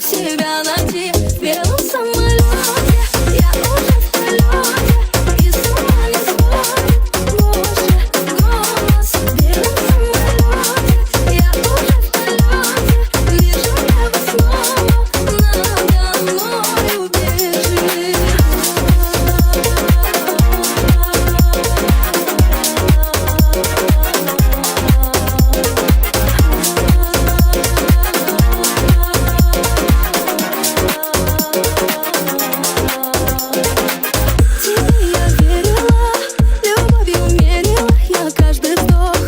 себя найти в белом самолете. Я уже в полете, и с ума не сходит Боже голос в белом самолете. Я уже в полете, вижу небо снова, надо мною бежит. Тебе я верила, любовью мерила я каждый вдох,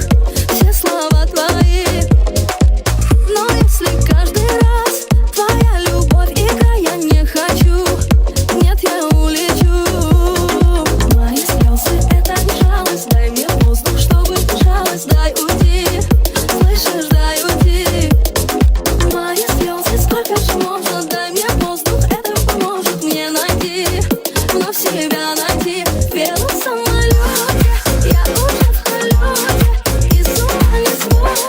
все слова твои. Но если каждый раз твоя любовь игра, я не хочу, нет, я улечу. Мои слезы — это не жалость, дай мне воздух, чтобы дышалось, дай уйти, слышишь, дай уйти. Мои слезы, сколько же можно, дай мне воздух, это поможет мне найти, вновь себя найти в белом самолете. Я уже в полете, и с ума не сходит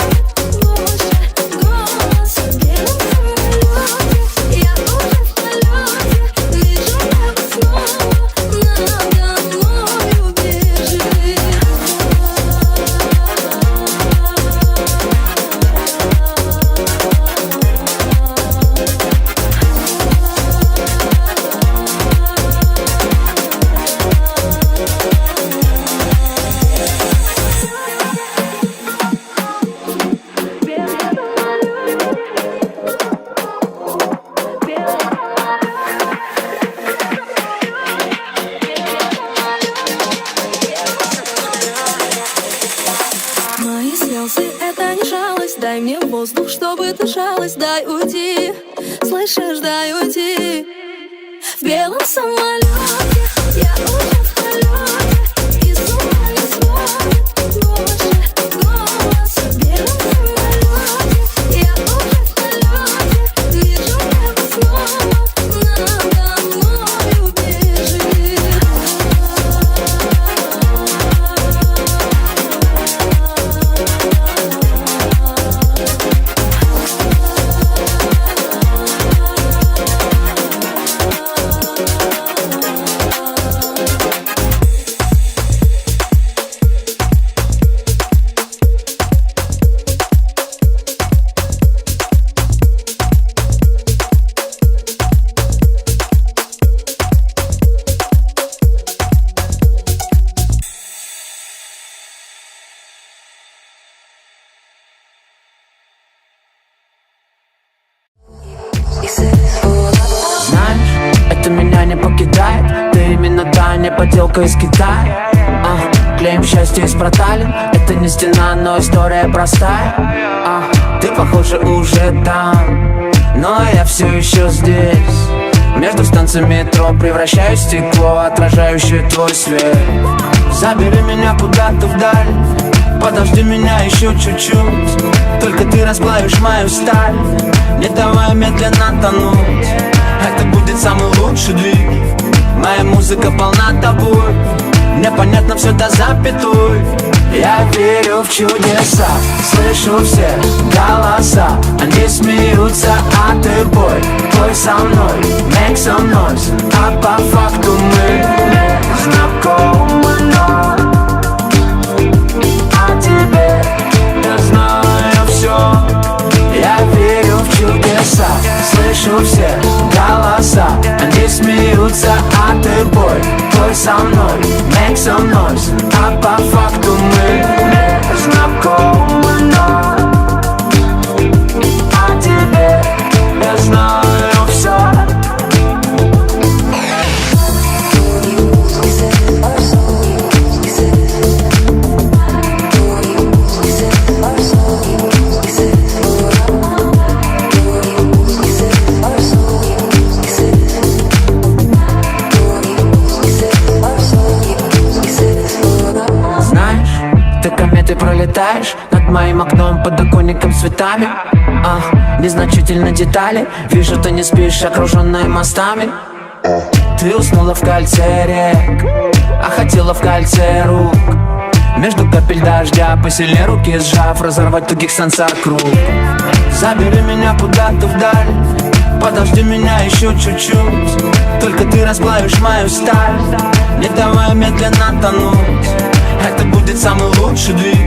Боже голос в белом самолете. Я уже в полете, вижу небо снова, надо мною бежит. Мои слезы — это не жалость, дай мне воздух, чтобы дышалось, дай уйти, слышишь, дай уйти. В белом самолете я уже в полете, и с ума не сходит Боже голос в белом самолете. Я уже в полете, вижу небо снова, надо мною бежит. Знаешь, это меня не покидает, ты именно та не подделка из Китая. Клеим счастье из проталин, это не стена, но история простая. Ты, похоже, уже там, но я все еще здесь. Между станциями метро превращаю стекло, отражающее твой свет. Забери меня куда-то вдаль, подожди меня еще чуть-чуть. Только ты расплавишь мою сталь, не давай медленно тонуть. Это будет самый лучший двиг, моя музыка полна тобой. Мне понятно все до запятой. Я верю в чудеса, слышу все голоса, они смеются, а ты пой, пой со мной, make some noise. А по факту мы знакомы, но о тебе я знаю все. Я верю в чудеса, слышу все голоса, они смеются, а ты пой, пой со мной, make some noise. А по факту мы знакомы, но о тебе я знаю все. Ты пролетаешь над моим окном, подоконником, цветами. Незначительно детали, вижу, ты не спишь, окруженная мостами. Ты уснула в кольце рек, а хотела в кольце рук. Между капель дождя посильнее руки сжав, разорвать тугих сансар круг. Забери меня куда-то вдаль, Подожди меня еще чуть-чуть, только ты расплавишь мою сталь. Не давай медленно тонуть, это будет самый лучший двиг.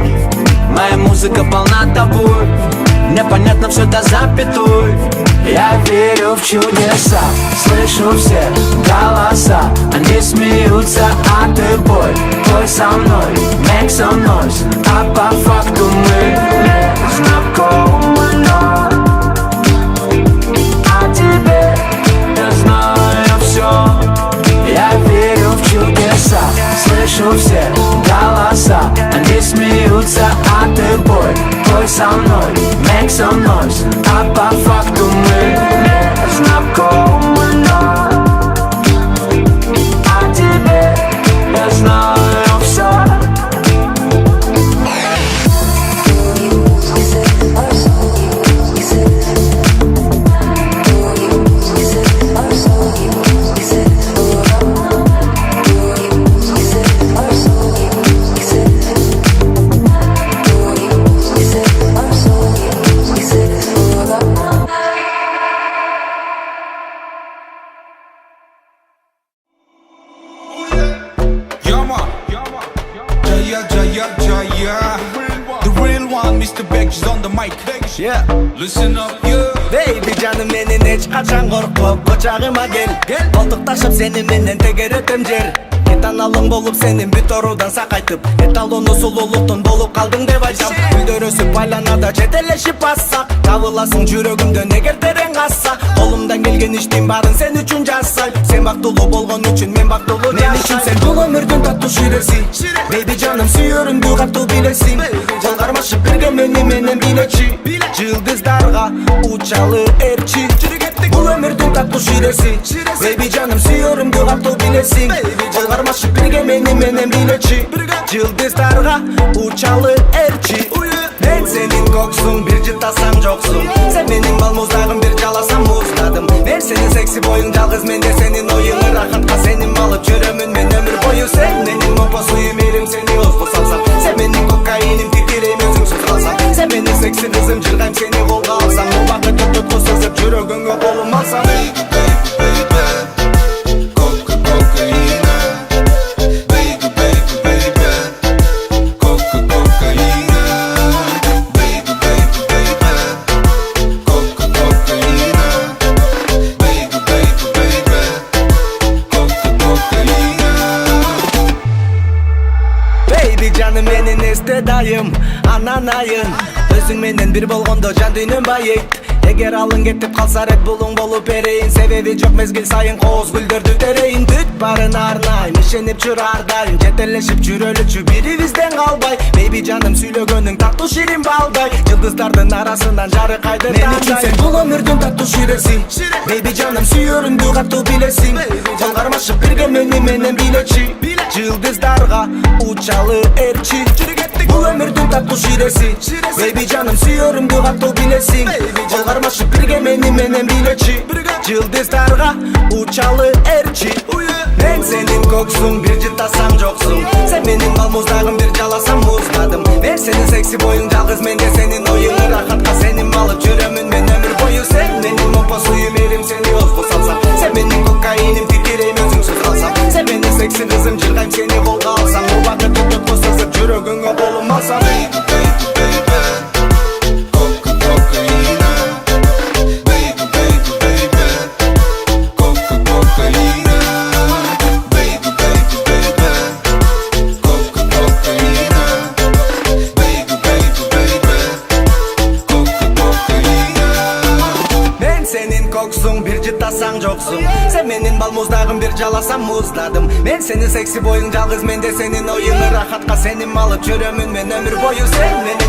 Моя музыка полна тобой, мне понятно все до запятой. Я верю в чудеса, слышу все голоса. Они смеются, а ты пой со мной, make some noise. А по факту мы не знакомы, но о тебе я знаю все. Я верю в чудеса, слышу все голоса. Они смеются, а ты пой со мной, make some noise. А по факту мы не знакомы, но о тебе я знаю все. Yeah. Listen up, yeah. Baby canım menin hiç kaçan korkup koçağıma gel. Koltuktашып seni menden tegeretem jer. Etanalıng bolup senin büt orudan sakaytıp Etalonu sululuktun bolup kaldың деп айтам. Гүлдөр өсүп айланада жетелешип бассак табыласың жүрөгүмдөн эгер терең казса. Колумдан келген иштин баарын сен үчүн жасайм. Сен бактылуу болгон үчүн мен бактылуу мен үчүн сен бул өмүрдүн таттуу ширеси. Baby жаным сүйөрүмдү катуу билесиң. Жол кармашып бирге менен билечи. Жылдыздарга учалы эрчи. Бул өмүрдүн таттуу ширеси. Baby жаным сүйөрүмдү катуу билесиң. Жол кармашып бирге менен билечи. Жылдыздарга учалы эрчи. Мен сенин коксуң, бир жытасаң жоксуң. Сен менин балмуздагым, бир жаласам муздадым. Мен сенин секси боюң, жалгыз менде сенин оюң. Рахатка сенин алып жүрөмүн мен өмүр бою. Сен менин мопа суюм, элим сени озбу салсам. Сен менин кокаиним, титирейм өзүңсүз калсам. Сен менин секси кызым, жыргайм сени колго алсам. Убакытты тутку сызып жүрөгүңө колум алсам. Canım menin estedayım ananayın. Өзүң менен бир болгондо жан дүйнөм байыйт. Эгер алың кетип калса Red Bull'уң болуп берейин. Себеби жок мезгил сайын кооз гүлдөрдү терейин. Түт барын арнайм, ишенип чурардайм. Жетелешип жүрөлүчү бирибизден калбай. Baby жаным сүйлөгөнүң таттуу ширин балдай. Жылдыздардын арасынан жарыкайды тандай. Мен үчүн сен бул өмүрдүн таттуу ширеси. Baby жаным сүйөрүмдү катуу билесиң. Жол кармашып бирге менен билечи. Жылдыздарга учалы эрчи. Бул өмүрдүн таттуу ширеси. Baby жаным сүйөрүмдү катуу билесиң. Жол кармашып бирге менен билечи. Жылдыздарга учалы эрчи. Мен сенин коксуң, бир жытасаң жоксуң. Сен менин балмуздагым, бир жаласам муздадым. Мен сенин секси боюң, жалгыз менде сенин оюң. Рахатка сенин алып жүрөмүн мен өмүр бою. Сен менин мопа суюм, элим сени озбу салсам. Сен менин кокаиним, титирейм өзүңсүз калсам. Сен менин секси кызым, жыргайм сени колго алсам. Убакытты тутку сызып жүрөгүңө колум алсам. Bir jытасаң жоксуң. Сен менин балмуздагым, бир жаласам муздадым. Мен сенин секси боюң, жалгыз менде сенин оюң. Рахатка сенин алып жүрөмүн мен өмүр бою. Сен менин